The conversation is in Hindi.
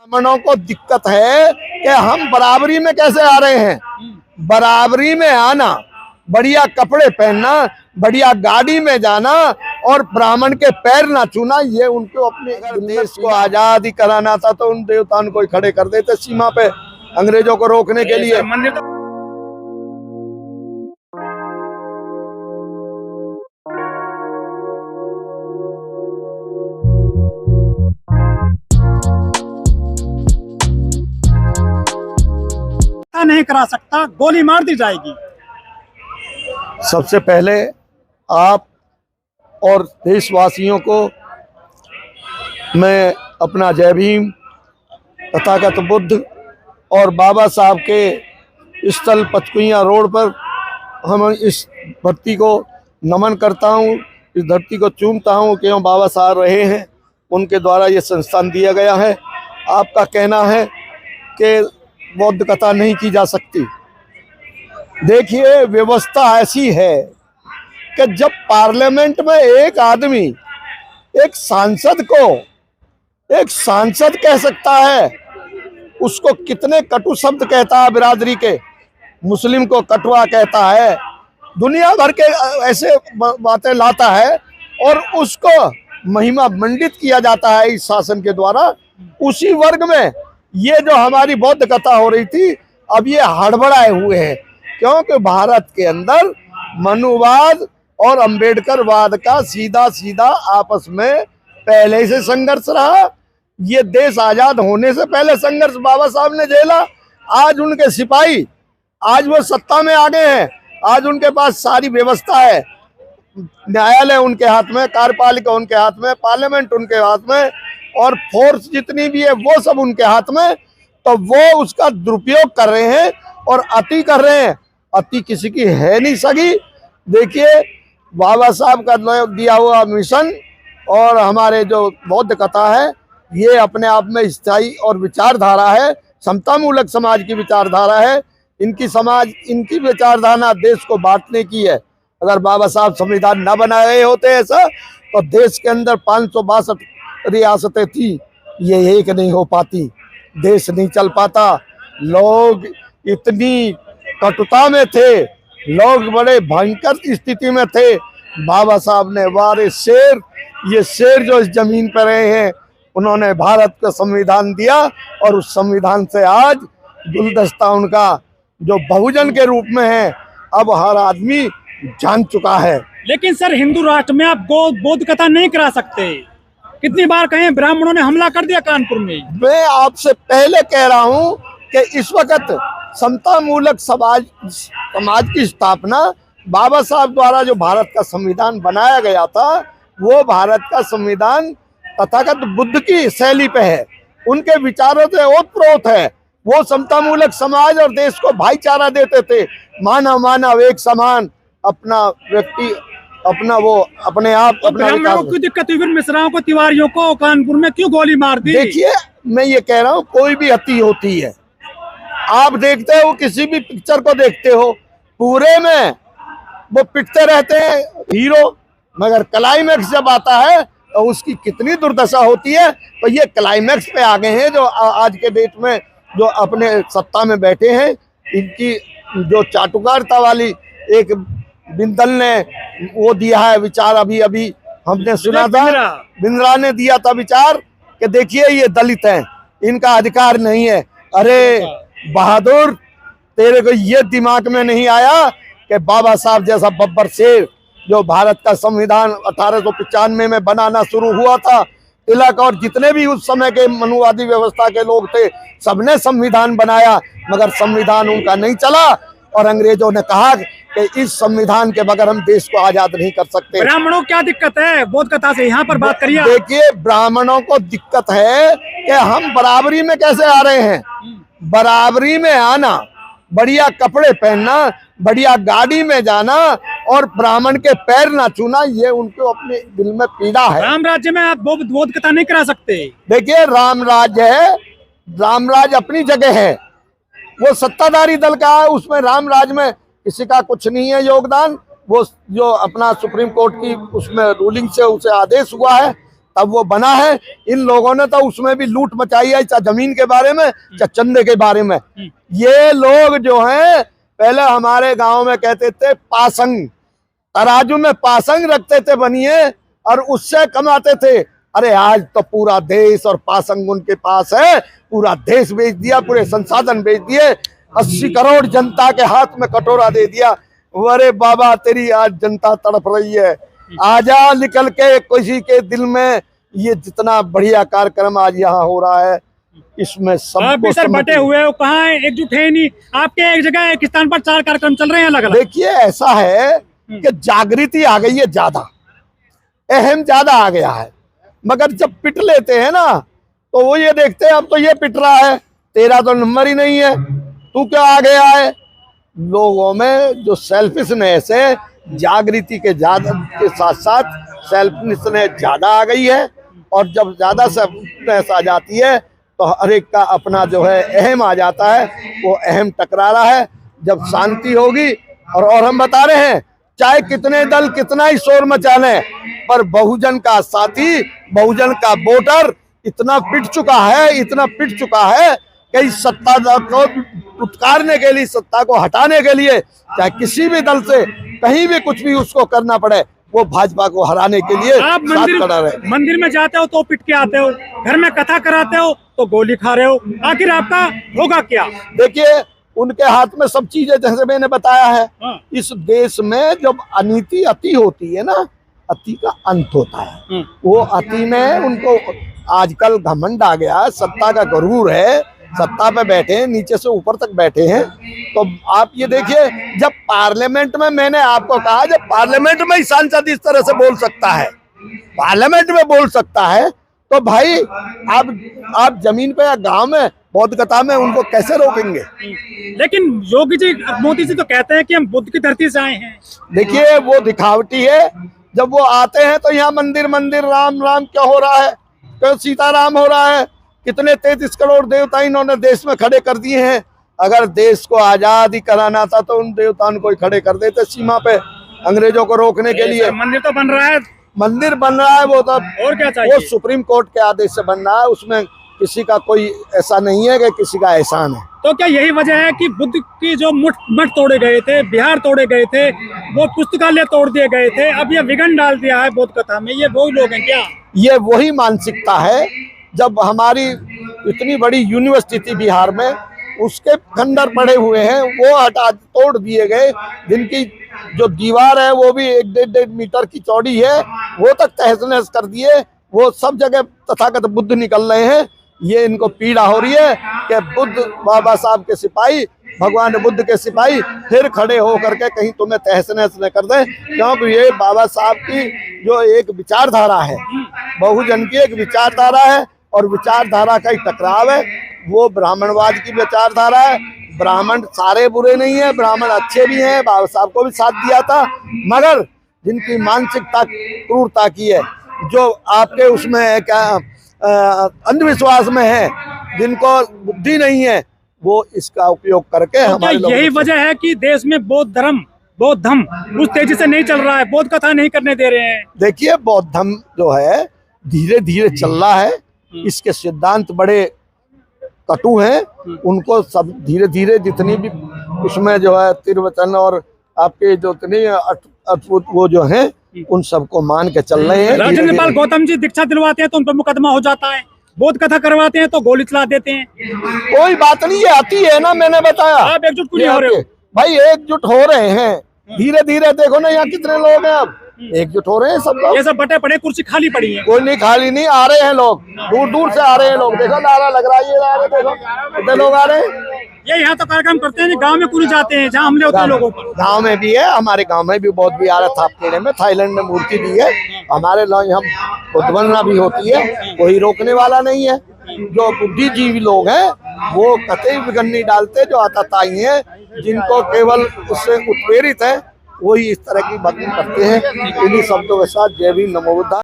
ब्राह्मणों को दिक्कत है कि हम बराबरी में कैसे आ रहे हैं। बराबरी में आना, बढ़िया कपड़े पहनना, बढ़िया गाड़ी में जाना और ब्राह्मण के पैर ना छूना, ये उनको अपने देश को आजादी कराना था तो उन देवताओं को खड़े कर देते सीमा पे अंग्रेजों को रोकने के लिए। नहीं करा सकता, गोली मार दी जाएगी। सबसे पहले आप और देशवासियों को मैं अपना जय भीम, तथागत बुद्ध और बाबा साहब के स्थल पचकुइया रोड पर हम इस धरती को नमन करता हूँ, इस धरती को चूमता हूँ। क्यों बाबा साहब रहे हैं, उनके द्वारा ये संस्थान दिया गया है। आपका कहना है कि बौद्ध कथा नहीं की जा सकती। देखिए, व्यवस्था ऐसी है कि जब पार्लियामेंट में एक आदमी एक सांसद कह सकता है, उसको कितने कटु शब्द कहता है, बिरादरी के मुस्लिम को कटुआ कहता है, दुनिया भर के ऐसे बातें लाता है और उसको महिमा मंडित किया जाता है इस शासन के द्वारा। उसी वर्ग में ये जो हमारी बौद्ध कथा हो रही थी, अब ये हड़बड़ाए हुए हैं, क्योंकि भारत के अंदर मनुवाद और अंबेडकरवाद का सीधा सीधा आपस में पहले से संघर्ष रहा। ये देश आजाद होने से पहले संघर्ष बाबा साहब ने झेला। आज उनके सिपाही, आज वो सत्ता में आ गए हैं, आज उनके पास सारी व्यवस्था है, न्यायालय उनके हाथ में, कार्यपालिका उनके हाथ में, पार्लियामेंट उनके हाथ में और फोर्स जितनी भी है वो सब उनके हाथ में। तो वो उसका दुरुपयोग कर रहे हैं और अति कर रहे हैं। अति किसी की है नहीं सगी। देखिए, बाबा साहब का दिया हुआ मिशन और हमारे जो बौद्ध कथा है, ये अपने आप में स्थायी और विचारधारा है, समतामूलक समाज की विचारधारा है। इनकी विचारधारा देश को बांटने की है। अगर बाबा साहब संविधान न बनाए होते ऐसा, तो देश के अंदर 562 रियासतें थी, ये एक नहीं हो पाती, देश नहीं चल पाता। लोग इतनी कटुता में थे, लोग बड़े भयंकर स्थिति में थे। बाबा साहब ने वारे शेर, ये शेर जो इस जमीन पर रहे हैं, उन्होंने भारत को संविधान दिया और उस संविधान से आज गुलदस्ता उनका जो बहुजन के रूप में है, अब हर आदमी जान चुका है। लेकिन सर, हिंदू राष्ट्र में आप बौद्ध कथा नहीं करा सकते। कितनी बार कहे ब्राह्मणों ने हमला कर दिया कानपुर में। मैं आपसे पहले कह रहा हूं कि इस वक्त समतामूलक समाज की स्थापना बाबा साहब द्वारा जो भारत का संविधान बनाया गया था, वो भारत का संविधान तथागत बुद्ध की शैली पे है, उनके विचारों से ओतप्रोत है। वो समतामूलक समाज और देश को भाईचारा देते थे, मानव एक समान, अपना व्यक्ति अपना वो अपने आप अपना ब्राह्मणों को दिक्कत हुई, मिश्राओं को, तिवारियों को कानपुर में क्यों गोली मार दी? देखिए, मैं ये कह रहा हूँ, कोई भी हत्या होती है। आप देखते हो, किसी भी पिक्चर को देखते हो, पूरे में वो पिटते रहते हैं हीरो, मगर क्लाइमैक्स जब आता है तो उसकी कितनी दुर्दशा होती है। तो ये क्लाइमैक्स पे आ गए हैं जो आज के डेट में जो अपने सत्ता में बैठे हैं। इनकी जो चाटुकारिता वाली एक बिंदल ने वो दिया है विचार, अभी हमने सुना था, बिंद्रा ने दिया था विचार कि देखिए ये दलित हैं, इनका अधिकार नहीं है। अरे बहादुर, तेरे को ये दिमाग में नहीं आया कि बाबा साहब जैसा बब्बर शेर, जो भारत का संविधान 1895 में बनाना शुरू हुआ था, तिलक और जितने भी उस समय के मनुवादी व्यवस्था के लोग थे, सबने संविधान बनाया, मगर संविधान उनका नहीं चला और अंग्रेजों ने कहा कि इस संविधान के बगैर हम देश को आजाद नहीं कर सकते। ब्राह्मणों को क्या दिक्कत है बौद्ध कथा से, यहाँ पर बात करिए। देखिए, ब्राह्मणों को दिक्कत है कि हम बराबरी में कैसे आ रहे हैं। बराबरी में आना, बढ़िया कपड़े पहनना, बढ़िया गाड़ी में जाना और ब्राह्मण के पैर ना छूना, ये उनको अपने दिल में पीड़ा है। राम राज्य में आप बौद्ध कथा नहीं करा सकते। देखिए, राम राज्य है, राम राज्य अपनी जगह है, वो सत्ताधारी दल का है, उसमें राम राज्य में किसी का कुछ नहीं है योगदान। वो जो अपना सुप्रीम कोर्ट की उसमें रूलिंग से उसे आदेश हुआ है, तब वो बना है। इन लोगों ने तो उसमें भी लूट मचाई है, चाहे जमीन के बारे में चाहे चंदे के बारे में। ये लोग जो हैं पहले हमारे गांव में कहते थे पासंग, तराजू में पासंग रखते थे बनिए और उससे कमाते थे। अरे आज तो पूरा देश और पासंग उनके पास है, पूरा देश बेच दिया, पूरे संसाधन बेच दिए, 80 करोड़ जनता के हाथ में कटोरा दे दिया। अरे बाबा तेरी आज जनता तड़प रही है, आजा निकल के किसी के दिल में। ये जितना बढ़िया कार्यक्रम आज यहाँ हो रहा है इसमें आप सब भी सर बटे हुए हो, कहाँ है, एकजुट है नहीं। आपके एक जगह एक स्थान पर 4 कार्यक्रम चल रहे हैं अलग अलग। देखिए ऐसा है कि जागृति आ गई है, ज्यादा अहम ज्यादा आ गया है, मगर जब पिट लेते हैं ना तो वो ये देखते हैं अब तो ये पिट रहा है, तेरा तो नंबर ही नहीं है, तू क्या आ गया है। लोगों में जो सेल्फिशनेस है, जागृति के साथ साथ सेल्फिशनेस ज्यादा आ गई है। और जब ज्यादा सेल्फिशनेस आ जाती है तो हर एक का अपना जो है अहम आ जाता है, वो अहम टकरा रहा है। जब शांति होगी और हम बता रहे हैं चाहे कितने दल कितना ही शोर मचा लें, पर बहुजन का साथी, बहुजन का वोटर इतना पिट चुका है, इतना पिट चुका है कि सत्ता को उतारने के लिए, सत्ता को हटाने के लिए चाहे किसी भी दल से कहीं भी कुछ भी उसको करना पड़े, वो भाजपा को हराने के लिए आप मंदिर में जाते हो तो पिट के आते हो, घर में कथा कराते हो तो गोली खा रहे हो, आखिर आपका होगा क्या। देखिए उनके हाथ में सब चीजें, जैसे मैंने बताया है। इस देश में जब अनीति अति होती है ना, अति का अंत होता है। वो अति में उनको आजकल घमंड आ गया, सत्ता का गरूर है, सत्ता पे बैठे हैं, नीचे से ऊपर तक बैठे हैं। तो आप ये देखिए जब पार्लियामेंट में, मैंने आपको कहा जब पार्लियामेंट में ही सांसद इस तरह से बोल सकता है, पार्लियामेंट में बोल सकता है, तो भाई आप जमीन पे या गांव में बौद्ध कथा में उनको कैसे रोकेंगे। लेकिन योगी जी, मोदी जी तो कहते हैं कि हम बुद्ध की धरती से आए हैं। देखिए वो दिखावटी है। जब वो आते हैं तो यहाँ मंदिर मंदिर राम राम क्या हो रहा है, क्यों सीताराम हो रहा है। कितने 33 करोड़ देवता इन्होंने देश में खड़े कर दिए हैं। अगर देश को आजादी कराना था तो उन देवताओं को खड़े कर देते सीमा पे, अंग्रेजों को रोकने के लिए। मंदिर तो बन रहा है, मंदिर बन रहा है, वो तो और क्या चाहिए। वो सुप्रीम कोर्ट के आदेश से बन रहा है, उसमें किसी का कोई ऐसा नहीं है कि किसी का एहसान है। तो क्या यही वजह है कि बुद्ध की जो मठ तोड़े गए थे, बिहार तोड़े गए थे, वो पुस्तकालय तोड़ दिए गए थे, अब ये विघन डाल दिया है बौद्ध कथा में, ये वही लोग हैं क्या। ये वही मानसिकता है। जब हमारी इतनी बड़ी यूनिवर्सिटी थी बिहार में, उसके खंडर पड़े हुए हैं, वो हटा तोड़ दिए गए। जिनकी जो दीवार है वो भी 1-1.5 मीटर की चौड़ी है, वो तक तहस नहस कर दिए। वो सब जगह तथागत बुद्ध निकल रहे हैं। ये इनको पीड़ा हो रही है कि बुद्ध बाबा साहब के सिपाही, भगवान बुद्ध के सिपाही फिर खड़े हो करके कहीं तुम्हें तहस नहस न कर दें। क्योंकि ये बाबा साहब की जो एक विचारधारा है, बहुजन की एक विचारधारा है, और विचारधारा का ही टकराव है। वो ब्राह्मणवाद की विचारधारा है। ब्राह्मण सारे बुरे नहीं है, ब्राह्मण अच्छे भी हैं, बाबा साहब को भी साथ दिया था, मगर जिनकी मानसिकता क्रूरता की है, जो आपके उसमें क्या अंधविश्वास में है, जिनको बुद्धि नहीं है, वो इसका उपयोग करके हमारे लोग। यही वजह है कि देश में बौद्ध धर्म उस तेजी से नहीं चल रहा है, बौद्ध कथा नहीं करने दे रहे हैं। देखिए बौद्ध धर्म जो है धीरे धीरे चल रहा है, इसके सिद्धांत बड़े कटु हैं, उनको सब धीरे धीरे जितनी भी उसमें जो है तिरवचन और आपके जो इतने अद्भुत वो जो हैं, उन सबको मान के चल रहे हैं। राजेंद्र पाल गौतम जी दीक्षा दिलवाते हैं तो उन पर मुकदमा हो जाता है, बौद्ध कथा करवाते हैं तो गोली चला देते हैं। कोई बात नहीं, ये आती है ना, मैंने बताया। आप एकजुट क्यों नहीं हो रहे हो भाई? एकजुट हो रहे हैं धीरे धीरे। देखो ना यहाँ कितने लोग हैं, अब एकजुट हो रहे हैं सब लोग। ये सब बटे पड़े कुर्सी खाली पड़ी है। कोई नहीं खाली नहीं, आ रहे हैं लोग, दूर दूर से आ रहे हैं लोग। देखो नारा लग रहा है, ये आ रहे, देखो कितने लोग आ रहे हैं। ये यहाँ तो कार्यक्रम करते हैं, गांव में पूरी जाते हैं जहाँ हमले होते हैं लोगों पर। गांव में भी है, हमारे गांव में भी बहुत भी आ रहा था। थापखेड़े में थाईलैंड में मूर्ति भी है हमारे लोग, यहाँ उद्वलना भी होती है, कोई रोकने वाला नहीं है। जो बुद्धिजीवी लोग हैं वो कतई विघन नहीं डालते, जो आताताई हैं, जिनको केवल उससे उत्प्रेरित है, वही इस तरह की बातें करते हैं। इन्हीं शब्दों के साथ जय भीम, नमो बुद्धाय।